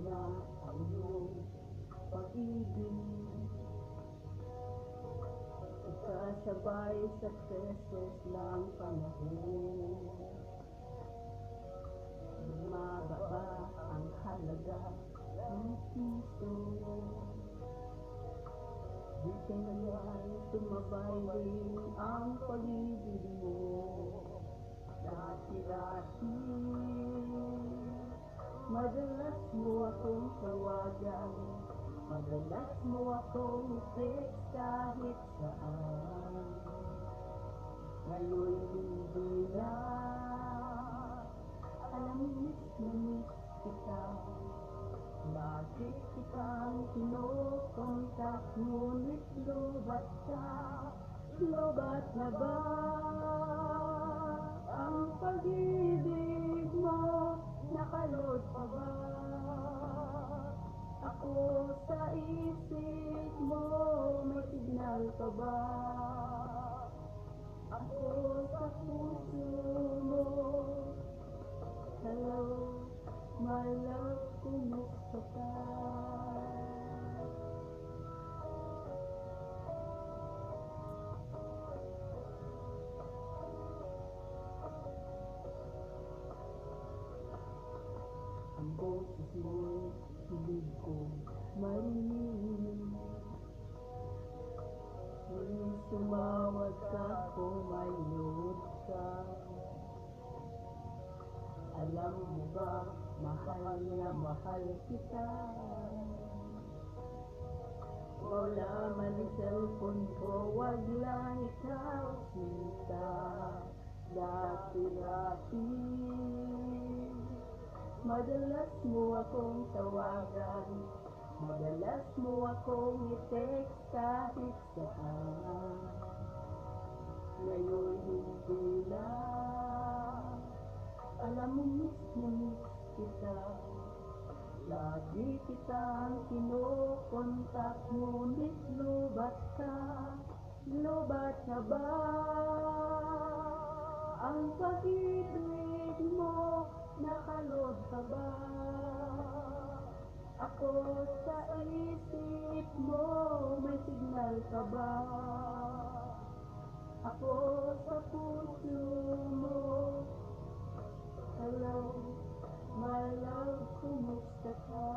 na ang iyong pag-ibig. Ikasabay sa stress lang panahon, bumababa ang halaga ng piso. Di kanya'y tumabay rin ang pag-ibig mo. Dati-dati, madalas mo akong tawagan, madalas mo akong i-text kahit saan. Ngayon hindi na, alam miss na miss kita. Bakit kitang kinokontak, ngunit lobat ka? Lobat na ba ang pag-ibig mo? Nakalod pa ba ako sa isip mo? May signal pa ba ako sa puso mo? Hello, my love, kumusta ka? Ang boses mo'y hilig ko marinig. Tuwing sumawag ka kung may load ka. Alam mo ba, mahal na mahal kita. Wala man ang cellphone ko, wag lang ikaw kita. Dati-dati, madalas mo akong tawagan, madalas mo akong i-text kahit saan. Ngayon hindi na, alam mo miss na miss kita. Lagi kitang kinokontak, ngunit lobat ka. Lobat na ba ang pag-ibig mo? Nakalod ka ba ako sa isip mo? May signal ka ba ako sa puso mo? Hello, my love, kumusta ka?